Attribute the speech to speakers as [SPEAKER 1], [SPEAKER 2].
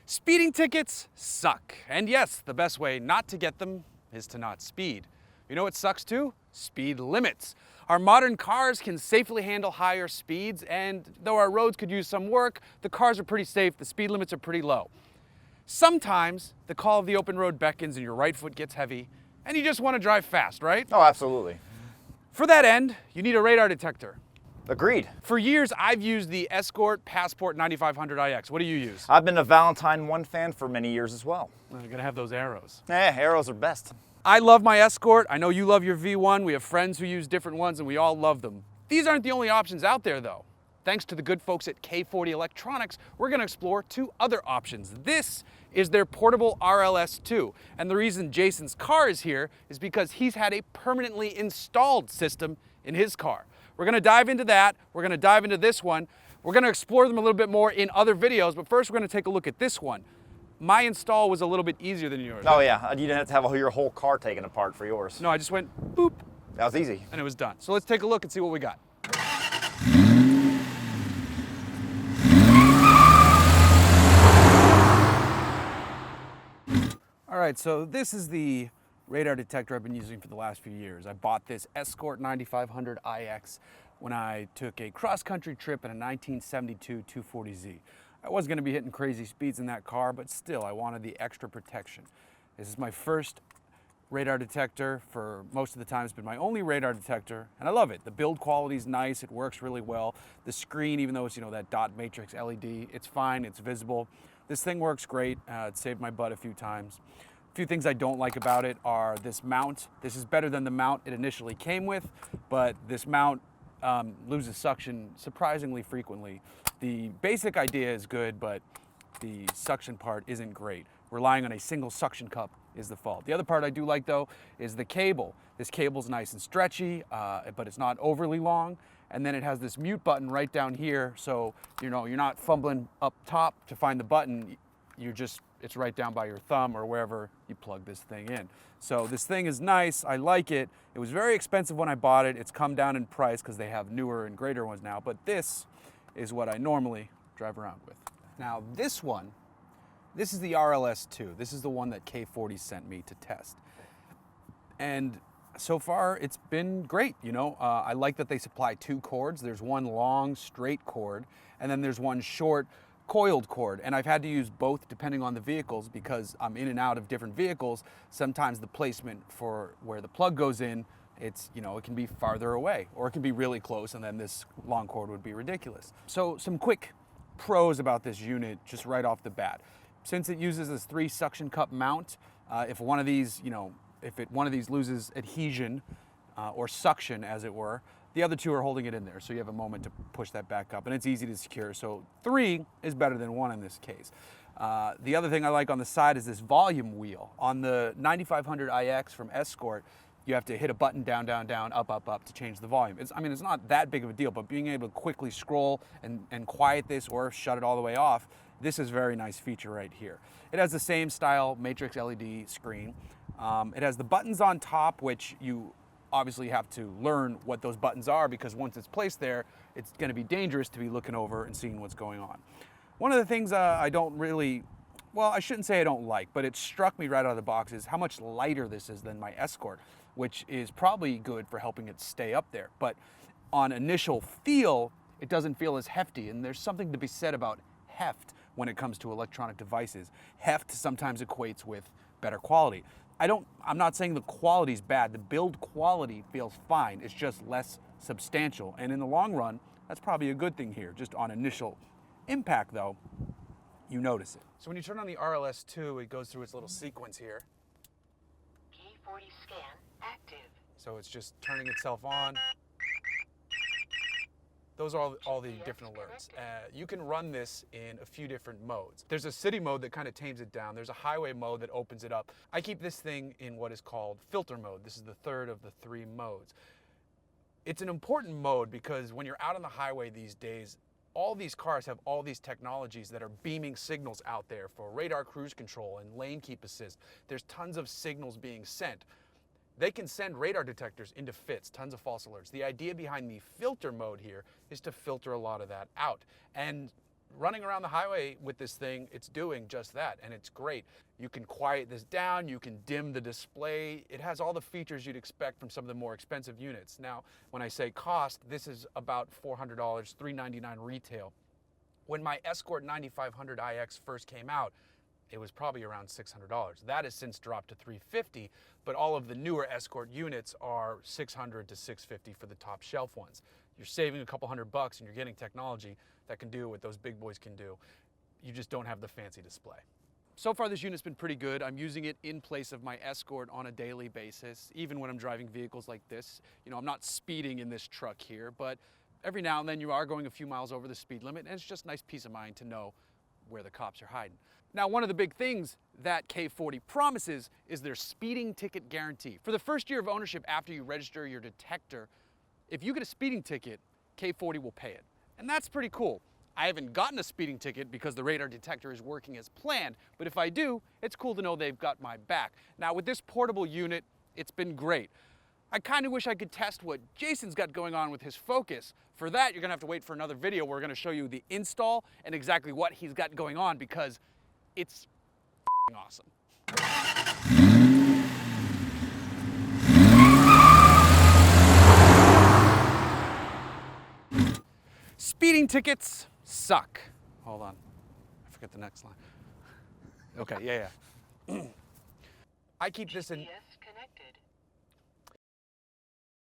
[SPEAKER 1] Speeding tickets suck. And yes, the best way not to get them is to not speed. You know what sucks too? Speed limits. Our modern cars can safely handle higher speeds, and though our roads could use some work, the cars are pretty safe, the speed limits are pretty low. Sometimes the call of the open road beckons and your right foot gets heavy, and you just want to drive fast, right?
[SPEAKER 2] Oh, absolutely.
[SPEAKER 1] For that end, you need a radar detector.
[SPEAKER 2] Agreed.
[SPEAKER 1] For years, I've used the Escort Passport 9500iX. What do you use?
[SPEAKER 2] I've been a Valentine 1 fan for many years as well.
[SPEAKER 1] You're gonna have those arrows.
[SPEAKER 2] Arrows are best.
[SPEAKER 1] I love my Escort. I know you love your V1. We have friends who use different ones and we all love them. These aren't the only options out there though. Thanks to the good folks at K40 Electronics, we're gonna explore two other options. This is their portable RLS2. And the reason Jason's car is here is because he's had a permanently installed system in his car. We're gonna dive into that. We're gonna dive into this one. We're gonna explore them a little bit more in other videos, but first we're gonna take a look at this one. My install was a little bit easier than yours.
[SPEAKER 2] Oh yeah, you didn't have to have your whole car taken apart for yours.
[SPEAKER 1] No, I just went boop.
[SPEAKER 2] That was easy.
[SPEAKER 1] And it was done. So let's take a look and see what we got. All right, so this is the radar detector I've been using for the last few years. I bought this Escort 9500iX when I took a cross-country trip in a 1972 240Z. I was gonna be hitting crazy speeds in that car, but still, I wanted the extra protection. This is my first radar detector. For most of the time, it's been my only radar detector, and I love it. The build quality is nice, it works really well. The screen, even though it's, that dot matrix LED, it's fine, it's visible. This thing works great. It saved my butt a few times. A few things I don't like about it are this mount. This is better than the mount it initially came with, but this mount loses suction surprisingly frequently. The basic idea is good, but the suction part isn't great. Relying on a single suction cup is the fault. The other part I do like though is the cable. This cable's nice and stretchy, but it's not overly long. And then it has this mute button right down here, so you're not fumbling up top to find the button. It's right down by your thumb or wherever you plug this thing in. So this thing is nice, I like it. It was very expensive when I bought it. It's come down in price because they have newer and greater ones now, but this is what I normally drive around with. Now this is the RLS2. This is the one that K40 sent me to test. And so far it's been great, I like that they supply two cords. There's one long straight cord and then there's one short coiled cord, and I've had to use both depending on the vehicles because I'm in and out of different vehicles. Sometimes the placement for where the plug goes in, it can be farther away or it can be really close, and then this long cord would be ridiculous. So some quick pros about this unit just right off the bat. Since it uses this 3 suction cup mount, if one of these, one of these loses adhesion or suction as it were, the other 2 are holding it in there, so you have a moment to push that back up, and it's easy to secure. So 3 is better than 1 in this case. The other thing I like on the side is this volume wheel. On the 9500iX from Escort, you have to hit a button down, down, down, up, up, up to change the volume. It's not that big of a deal, but being able to quickly scroll and quiet this or shut it all the way off, this is a very nice feature right here. It has the same style matrix LED screen. It has the buttons on top, which you obviously have to learn what those buttons are because once it's placed there, it's going to be dangerous to be looking over and seeing what's going on. One of the things I shouldn't say I don't like, but it struck me right out of the box is how much lighter this is than my Escort, which is probably good for helping it stay up there. But on initial feel, it doesn't feel as hefty, and there's something to be said about heft when it comes to electronic devices. Heft sometimes equates with better quality. I'm not saying the quality's bad. The build quality feels fine. It's just less substantial. And in the long run, that's probably a good thing here. Just on initial impact though, you notice it. So when you turn on the RLS2, it goes through its little sequence here.
[SPEAKER 3] K40 scan active.
[SPEAKER 1] So it's just turning itself on. Those are all the different alerts. You can run this in a few different modes. There's a city mode that kind of tames it down. There's a highway mode that opens it up. I keep this thing in what is called filter mode. This is the 3rd of the 3 modes. It's an important mode because when you're out on the highway these days, all these cars have all these technologies that are beaming signals out there for radar cruise control and lane keep assist. There's tons of signals being sent. They can send radar detectors into fits, tons of false alerts. The idea behind the filter mode here is to filter a lot of that out. And running around the highway with this thing, it's doing just that, and it's great. You can quiet this down, you can dim the display. It has all the features you'd expect from some of the more expensive units. Now, when I say cost, this is about $400, $399 retail. When my Escort 9500 IX first came out, it was probably around $600. That has since dropped to $350, but all of the newer Escort units are $600 to $650 for the top shelf ones. You're saving a couple $100 and you're getting technology that can do what those big boys can do. You just don't have the fancy display. So far this unit's been pretty good. I'm using it in place of my Escort on a daily basis, even when I'm driving vehicles like this. You know, I'm not speeding in this truck here, but every now and then you are going a few miles over the speed limit, and it's just nice peace of mind to know where the cops are hiding. Now, one of the big things that K40 promises is their speeding ticket guarantee. For the first year of ownership after you register your detector, if you get a speeding ticket, K40 will pay it. And that's pretty cool. I haven't gotten a speeding ticket because the radar detector is working as planned, but if I do, it's cool to know they've got my back. Now, with this portable unit, it's been great. I kind of wish I could test what Jason's got going on with his Focus. For that, you're gonna have to wait for another video where we're gonna show you the install and exactly what he's got going on, because it's awesome. Speeding tickets suck. Hold on, I forget the next line. Okay, yeah. I keep this in.
[SPEAKER 3] GPS